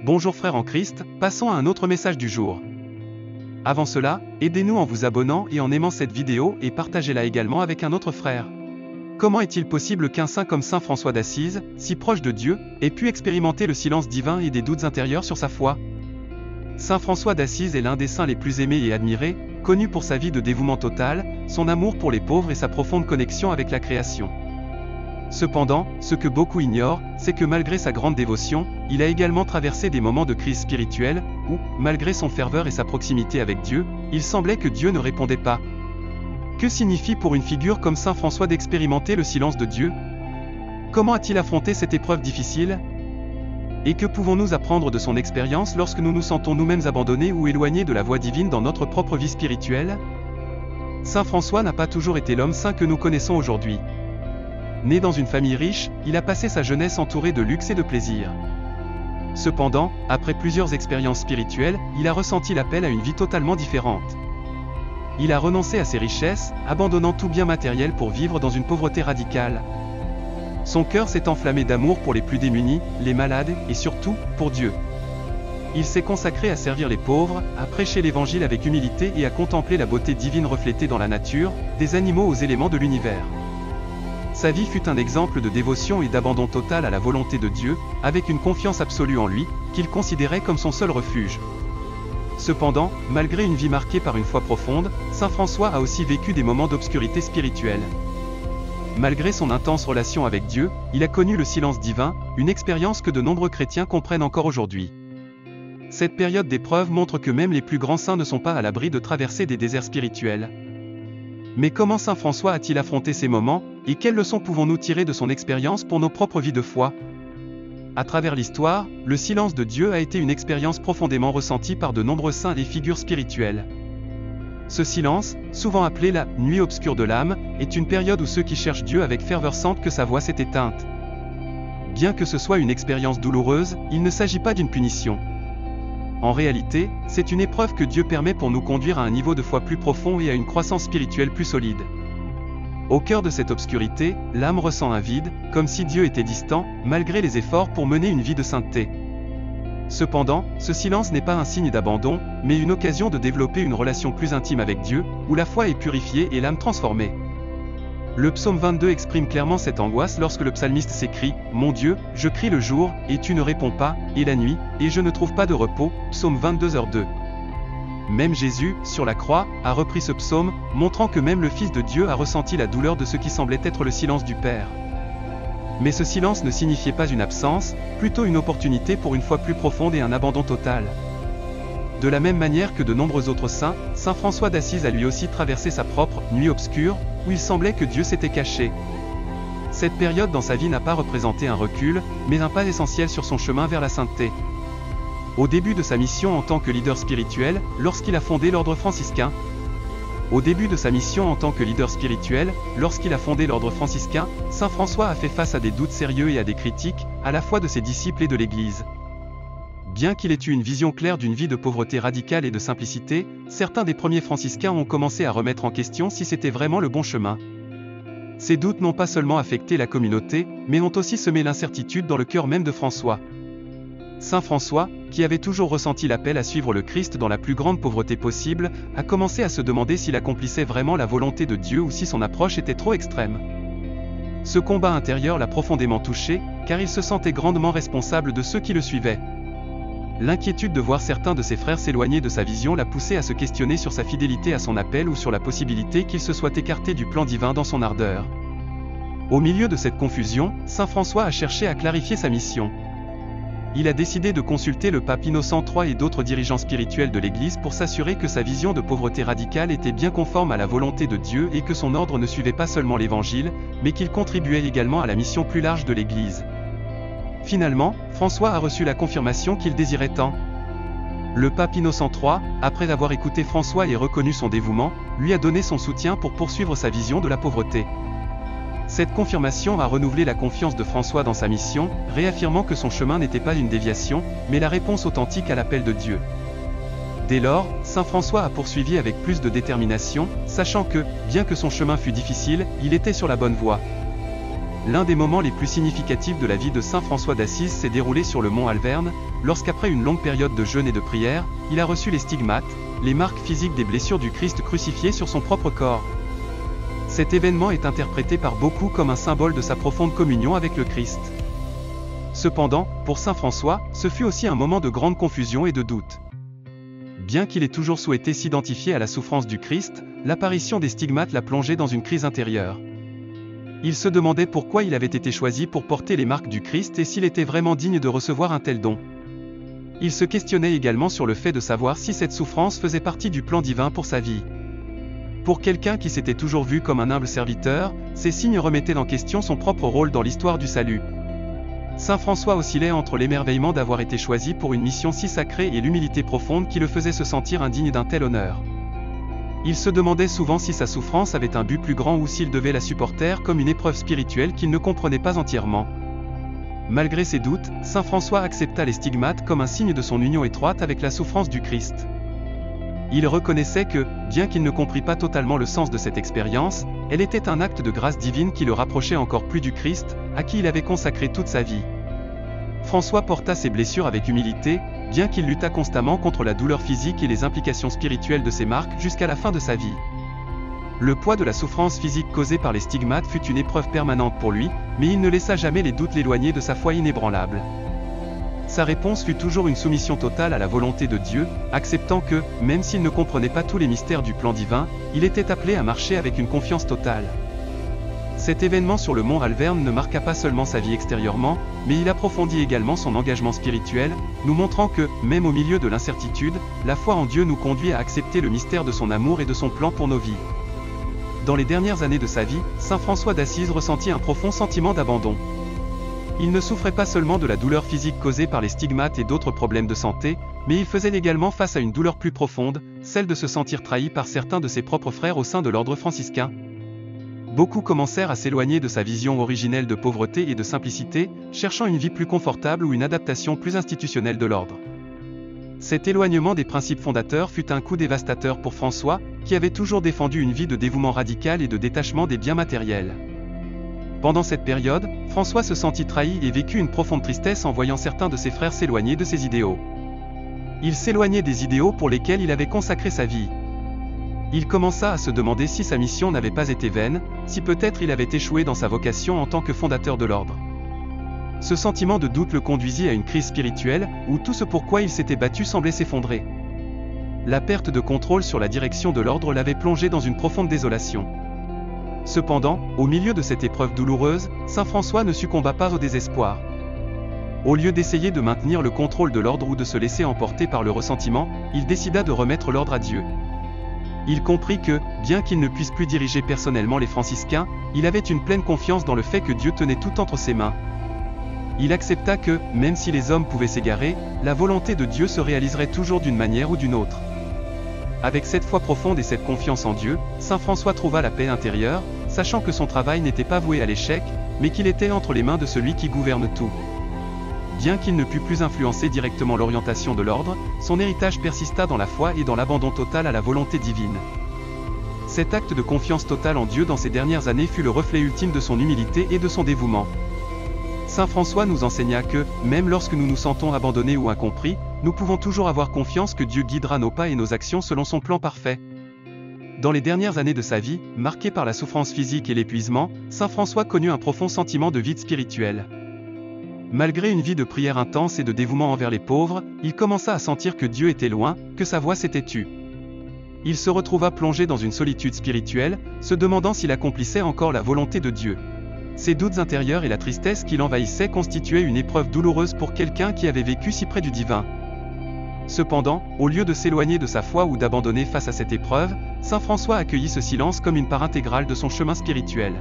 Bonjour frères en Christ, passons à un autre message du jour. Avant cela, aidez-nous en vous abonnant et en aimant cette vidéo et partagez-la également avec un autre frère. Comment est-il possible qu'un saint comme saint François d'Assise, si proche de Dieu, ait pu expérimenter le silence divin et des doutes intérieurs sur sa foi? Saint François d'Assise est l'un des saints les plus aimés et admirés, connu pour sa vie de dévouement total, son amour pour les pauvres et sa profonde connexion avec la création. Cependant, ce que beaucoup ignorent, c'est que malgré sa grande dévotion, il a également traversé des moments de crise spirituelle, où, malgré son ferveur et sa proximité avec Dieu, il semblait que Dieu ne répondait pas. Que signifie pour une figure comme saint François d'expérimenter le silence de Dieu? Comment a-t-il affronté cette épreuve difficile? Et que pouvons-nous apprendre de son expérience lorsque nous nous sentons nous-mêmes abandonnés ou éloignés de la voie divine dans notre propre vie spirituelle? Saint François n'a pas toujours été l'homme saint que nous connaissons aujourd'hui. Né dans une famille riche, il a passé sa jeunesse entouré de luxe et de plaisir. Cependant, après plusieurs expériences spirituelles, il a ressenti l'appel à une vie totalement différente. Il a renoncé à ses richesses, abandonnant tout bien matériel pour vivre dans une pauvreté radicale. Son cœur s'est enflammé d'amour pour les plus démunis, les malades, et surtout, pour Dieu. Il s'est consacré à servir les pauvres, à prêcher l'évangile avec humilité et à contempler la beauté divine reflétée dans la nature, des animaux aux éléments de l'univers. Sa vie fut un exemple de dévotion et d'abandon total à la volonté de Dieu, avec une confiance absolue en lui, qu'il considérait comme son seul refuge. Cependant, malgré une vie marquée par une foi profonde, saint François a aussi vécu des moments d'obscurité spirituelle. Malgré son intense relation avec Dieu, il a connu le silence divin, une expérience que de nombreux chrétiens comprennent encore aujourd'hui. Cette période d'épreuve montre que même les plus grands saints ne sont pas à l'abri de traverser des déserts spirituels. Mais comment saint François a-t-il affronté ces moments, et quelles leçons pouvons-nous tirer de son expérience pour nos propres vies de foi? À travers l'histoire, le silence de Dieu a été une expérience profondément ressentie par de nombreux saints et figures spirituelles. Ce silence, souvent appelé la « nuit obscure de l'âme », est une période où ceux qui cherchent Dieu avec ferveur sentent que sa voix s'est éteinte. Bien que ce soit une expérience douloureuse, il ne s'agit pas d'une punition. En réalité, c'est une épreuve que Dieu permet pour nous conduire à un niveau de foi plus profond et à une croissance spirituelle plus solide. Au cœur de cette obscurité, l'âme ressent un vide, comme si Dieu était distant, malgré les efforts pour mener une vie de sainteté. Cependant, ce silence n'est pas un signe d'abandon, mais une occasion de développer une relation plus intime avec Dieu, où la foi est purifiée et l'âme transformée. Le psaume 22 exprime clairement cette angoisse lorsque le psalmiste s'écrie « Mon Dieu, je crie le jour, et tu ne réponds pas, et la nuit, et je ne trouve pas de repos » psaume 22h2. Même Jésus, sur la croix, a repris ce psaume, montrant que même le Fils de Dieu a ressenti la douleur de ce qui semblait être le silence du Père. Mais ce silence ne signifiait pas une absence, plutôt une opportunité pour une foi plus profonde et un abandon total. De la même manière que de nombreux autres saints, saint François d'Assise a lui aussi traversé sa propre « nuit obscure », où il semblait que Dieu s'était caché. Cette période dans sa vie n'a pas représenté un recul, mais un pas essentiel sur son chemin vers la sainteté. Au début de sa mission en tant que leader spirituel, lorsqu'il a fondé l'ordre franciscain, saint François a fait face à des doutes sérieux et à des critiques, à la fois de ses disciples et de l'Église. Bien qu'il ait eu une vision claire d'une vie de pauvreté radicale et de simplicité, certains des premiers franciscains ont commencé à remettre en question si c'était vraiment le bon chemin. Ces doutes n'ont pas seulement affecté la communauté, mais ont aussi semé l'incertitude dans le cœur même de François. Saint François, qui avait toujours ressenti l'appel à suivre le Christ dans la plus grande pauvreté possible, a commencé à se demander s'il accomplissait vraiment la volonté de Dieu ou si son approche était trop extrême. Ce combat intérieur l'a profondément touché, car il se sentait grandement responsable de ceux qui le suivaient. L'inquiétude de voir certains de ses frères s'éloigner de sa vision l'a poussé à se questionner sur sa fidélité à son appel ou sur la possibilité qu'il se soit écarté du plan divin dans son ardeur. Au milieu de cette confusion, saint François a cherché à clarifier sa mission. Il a décidé de consulter le pape Innocent III et d'autres dirigeants spirituels de l'Église pour s'assurer que sa vision de pauvreté radicale était bien conforme à la volonté de Dieu et que son ordre ne suivait pas seulement l'Évangile, mais qu'il contribuait également à la mission plus large de l'Église. Finalement, François a reçu la confirmation qu'il désirait tant. Le pape Innocent III, après avoir écouté François et reconnu son dévouement, lui a donné son soutien pour poursuivre sa vision de la pauvreté. Cette confirmation a renouvelé la confiance de François dans sa mission, réaffirmant que son chemin n'était pas une déviation, mais la réponse authentique à l'appel de Dieu. Dès lors, saint François a poursuivi avec plus de détermination, sachant que, bien que son chemin fût difficile, il était sur la bonne voie. l'un des moments les plus significatifs de la vie de saint François d'Assise s'est déroulé sur le mont Alverne, lorsqu'après une longue période de jeûne et de prière, il a reçu les stigmates, les marques physiques des blessures du Christ crucifié sur son propre corps. Cet événement est interprété par beaucoup comme un symbole de sa profonde communion avec le Christ. Cependant, pour saint François, ce fut aussi un moment de grande confusion et de doute. Bien qu'il ait toujours souhaité s'identifier à la souffrance du Christ, l'apparition des stigmates l'a plongé dans une crise intérieure. Il se demandait pourquoi il avait été choisi pour porter les marques du Christ et s'il était vraiment digne de recevoir un tel don. Il se questionnait également sur le fait de savoir si cette souffrance faisait partie du plan divin pour sa vie. Pour quelqu'un qui s'était toujours vu comme un humble serviteur, ces signes remettaient en question son propre rôle dans l'histoire du salut. Saint François oscillait entre l'émerveillement d'avoir été choisi pour une mission si sacrée et l'humilité profonde qui le faisait se sentir indigne d'un tel honneur. Il se demandait souvent si sa souffrance avait un but plus grand ou s'il devait la supporter comme une épreuve spirituelle qu'il ne comprenait pas entièrement. Malgré ses doutes, saint François accepta les stigmates comme un signe de son union étroite avec la souffrance du Christ. Il reconnaissait que, bien qu'il ne comprît pas totalement le sens de cette expérience, elle était un acte de grâce divine qui le rapprochait encore plus du Christ, à qui il avait consacré toute sa vie. François porta ses blessures avec humilité, bien qu'il luttât constamment contre la douleur physique et les implications spirituelles de ses marques jusqu'à la fin de sa vie. Le poids de la souffrance physique causée par les stigmates fut une épreuve permanente pour lui, mais il ne laissa jamais les doutes l'éloigner de sa foi inébranlable. Sa réponse fut toujours une soumission totale à la volonté de Dieu, acceptant que, même s'il ne comprenait pas tous les mystères du plan divin, il était appelé à marcher avec une confiance totale. Cet événement sur le mont Alverne ne marqua pas seulement sa vie extérieurement, mais il approfondit également son engagement spirituel, nous montrant que, même au milieu de l'incertitude, la foi en Dieu nous conduit à accepter le mystère de son amour et de son plan pour nos vies. Dans les dernières années de sa vie, saint François d'Assise ressentit un profond sentiment d'abandon. Il ne souffrait pas seulement de la douleur physique causée par les stigmates et d'autres problèmes de santé, mais il faisait également face à une douleur plus profonde, celle de se sentir trahi par certains de ses propres frères au sein de l'ordre franciscain. Beaucoup commencèrent à s'éloigner de sa vision originelle de pauvreté et de simplicité, cherchant une vie plus confortable ou une adaptation plus institutionnelle de l'ordre. Cet éloignement des principes fondateurs fut un coup dévastateur pour François, qui avait toujours défendu une vie de dévouement radical et de détachement des biens matériels. Pendant cette période, François se sentit trahi et vécut une profonde tristesse en voyant certains de ses frères s'éloigner de ses idéaux. Il s'éloignait des idéaux pour lesquels il avait consacré sa vie. Il commença à se demander si sa mission n'avait pas été vaine, si peut-être il avait échoué dans sa vocation en tant que fondateur de l'ordre. Ce sentiment de doute le conduisit à une crise spirituelle, où tout ce pourquoi il s'était battu semblait s'effondrer. La perte de contrôle sur la direction de l'ordre l'avait plongé dans une profonde désolation. Cependant, au milieu de cette épreuve douloureuse, saint François ne succomba pas au désespoir. Au lieu d'essayer de maintenir le contrôle de l'ordre ou de se laisser emporter par le ressentiment, il décida de remettre l'ordre à Dieu. Il comprit que, bien qu'il ne puisse plus diriger personnellement les franciscains, il avait une pleine confiance dans le fait que Dieu tenait tout entre ses mains. Il accepta que, même si les hommes pouvaient s'égarer, la volonté de Dieu se réaliserait toujours d'une manière ou d'une autre. Avec cette foi profonde et cette confiance en Dieu, saint François trouva la paix intérieure, sachant que son travail n'était pas voué à l'échec, mais qu'il était entre les mains de celui qui gouverne tout. Bien qu'il ne pût plus influencer directement l'orientation de l'ordre, son héritage persista dans la foi et dans l'abandon total à la volonté divine. Cet acte de confiance totale en Dieu dans ces dernières années fut le reflet ultime de son humilité et de son dévouement. Saint François nous enseigna que, même lorsque nous nous sentons abandonnés ou incompris, nous pouvons toujours avoir confiance que Dieu guidera nos pas et nos actions selon son plan parfait. Dans les dernières années de sa vie, marquées par la souffrance physique et l'épuisement, saint François connut un profond sentiment de vide spirituel. Malgré une vie de prière intense et de dévouement envers les pauvres, il commença à sentir que Dieu était loin, que sa voix s'était tue. Il se retrouva plongé dans une solitude spirituelle, se demandant s'il accomplissait encore la volonté de Dieu. Ses doutes intérieurs et la tristesse qui l'envahissaient constituaient une épreuve douloureuse pour quelqu'un qui avait vécu si près du divin. Cependant, au lieu de s'éloigner de sa foi ou d'abandonner face à cette épreuve, saint François accueillit ce silence comme une part intégrale de son chemin spirituel.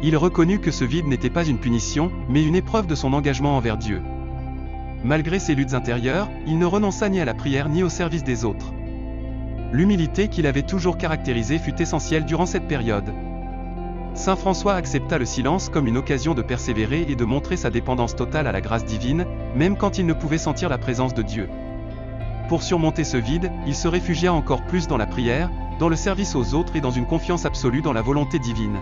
Il reconnut que ce vide n'était pas une punition, mais une épreuve de son engagement envers Dieu. Malgré ses luttes intérieures, il ne renonça ni à la prière ni au service des autres. L'humilité qu'il avait toujours caractérisée fut essentielle durant cette période. Saint François accepta le silence comme une occasion de persévérer et de montrer sa dépendance totale à la grâce divine, même quand il ne pouvait sentir la présence de Dieu. Pour surmonter ce vide, il se réfugia encore plus dans la prière, dans le service aux autres et dans une confiance absolue dans la volonté divine.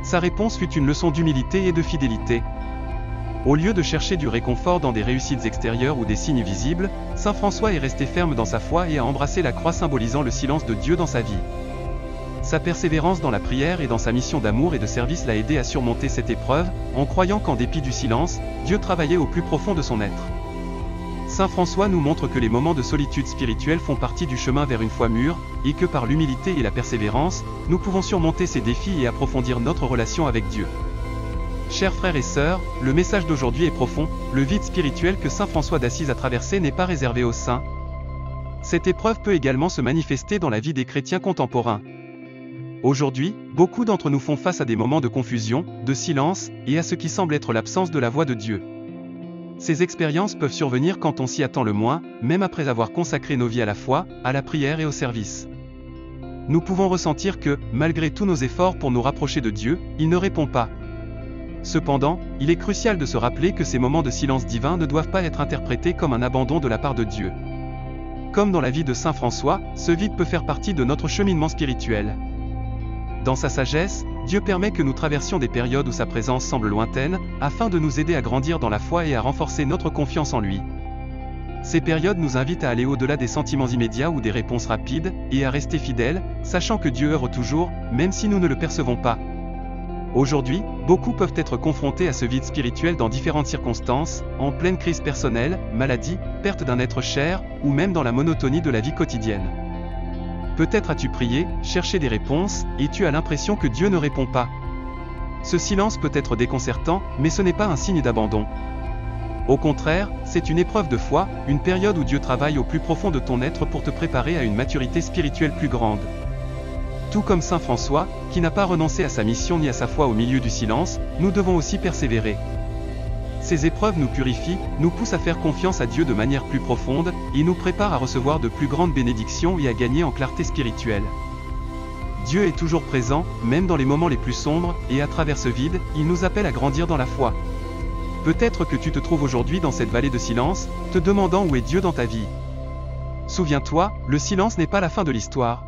Sa réponse fut une leçon d'humilité et de fidélité. Au lieu de chercher du réconfort dans des réussites extérieures ou des signes visibles, saint François est resté ferme dans sa foi et a embrassé la croix symbolisant le silence de Dieu dans sa vie. Sa persévérance dans la prière et dans sa mission d'amour et de service l'a aidé à surmonter cette épreuve, en croyant qu'en dépit du silence, Dieu travaillait au plus profond de son être. Saint François nous montre que les moments de solitude spirituelle font partie du chemin vers une foi mûre, et que par l'humilité et la persévérance, nous pouvons surmonter ces défis et approfondir notre relation avec Dieu. Chers frères et sœurs, le message d'aujourd'hui est profond, le vide spirituel que saint François d'Assise a traversé n'est pas réservé aux saints. Cette épreuve peut également se manifester dans la vie des chrétiens contemporains. Aujourd'hui, beaucoup d'entre nous font face à des moments de confusion, de silence, et à ce qui semble être l'absence de la voix de Dieu. Ces expériences peuvent survenir quand on s'y attend le moins, même après avoir consacré nos vies à la foi, à la prière et au service. Nous pouvons ressentir que, malgré tous nos efforts pour nous rapprocher de Dieu, il ne répond pas. Cependant, il est crucial de se rappeler que ces moments de silence divin ne doivent pas être interprétés comme un abandon de la part de Dieu. Comme dans la vie de saint François, ce vide peut faire partie de notre cheminement spirituel. Dans sa sagesse, Dieu permet que nous traversions des périodes où sa présence semble lointaine, afin de nous aider à grandir dans la foi et à renforcer notre confiance en lui. Ces périodes nous invitent à aller au-delà des sentiments immédiats ou des réponses rapides, et à rester fidèles, sachant que Dieu œuvre toujours, même si nous ne le percevons pas. Aujourd'hui, beaucoup peuvent être confrontés à ce vide spirituel dans différentes circonstances, en pleine crise personnelle, maladie, perte d'un être cher, ou même dans la monotonie de la vie quotidienne. Peut-être as-tu prié, cherché des réponses, et tu as l'impression que Dieu ne répond pas. Ce silence peut être déconcertant, mais ce n'est pas un signe d'abandon. Au contraire, c'est une épreuve de foi, une période où Dieu travaille au plus profond de ton être pour te préparer à une maturité spirituelle plus grande. Tout comme saint François, qui n'a pas renoncé à sa mission ni à sa foi au milieu du silence, nous devons aussi persévérer. Ces épreuves nous purifient, nous poussent à faire confiance à Dieu de manière plus profonde, et nous préparent à recevoir de plus grandes bénédictions et à gagner en clarté spirituelle. Dieu est toujours présent, même dans les moments les plus sombres, et à travers ce vide, il nous appelle à grandir dans la foi. Peut-être que tu te trouves aujourd'hui dans cette vallée de silence, te demandant où est Dieu dans ta vie. Souviens-toi, le silence n'est pas la fin de l'histoire.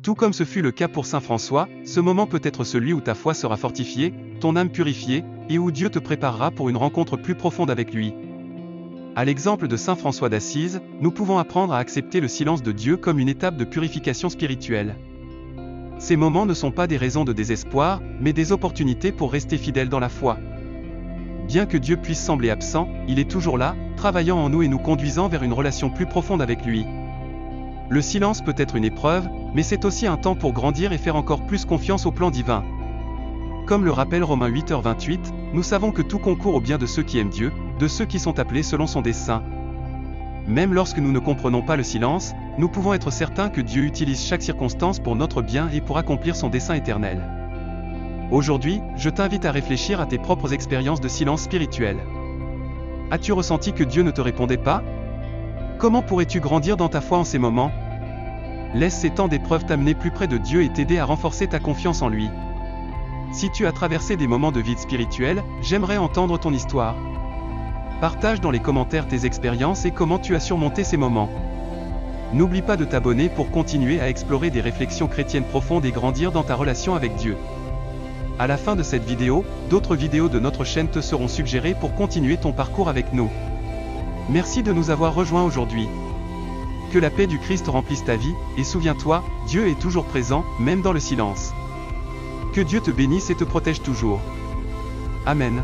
Tout comme ce fut le cas pour saint François, ce moment peut être celui où ta foi sera fortifiée, ton âme purifiée, et où Dieu te préparera pour une rencontre plus profonde avec lui. À l'exemple de saint François d'Assise, nous pouvons apprendre à accepter le silence de Dieu comme une étape de purification spirituelle. Ces moments ne sont pas des raisons de désespoir, mais des opportunités pour rester fidèles dans la foi. Bien que Dieu puisse sembler absent, il est toujours là, travaillant en nous et nous conduisant vers une relation plus profonde avec lui. Le silence peut être une épreuve, mais c'est aussi un temps pour grandir et faire encore plus confiance au plan divin. Comme le rappelle Romains 8h28, nous savons que tout concourt au bien de ceux qui aiment Dieu, de ceux qui sont appelés selon son dessein. Même lorsque nous ne comprenons pas le silence, nous pouvons être certains que Dieu utilise chaque circonstance pour notre bien et pour accomplir son dessein éternel. Aujourd'hui, je t'invite à réfléchir à tes propres expériences de silence spirituel. As-tu ressenti que Dieu ne te répondait pas? Comment pourrais-tu grandir dans ta foi en ces moments? Laisse ces temps d'épreuve t'amener plus près de Dieu et t'aider à renforcer ta confiance en lui. Si tu as traversé des moments de vide spirituel, j'aimerais entendre ton histoire. Partage dans les commentaires tes expériences et comment tu as surmonté ces moments. N'oublie pas de t'abonner pour continuer à explorer des réflexions chrétiennes profondes et grandir dans ta relation avec Dieu. À la fin de cette vidéo, d'autres vidéos de notre chaîne te seront suggérées pour continuer ton parcours avec nous. Merci de nous avoir rejoints aujourd'hui. Que la paix du Christ remplisse ta vie, et souviens-toi, Dieu est toujours présent, même dans le silence. Que Dieu te bénisse et te protège toujours. Amen.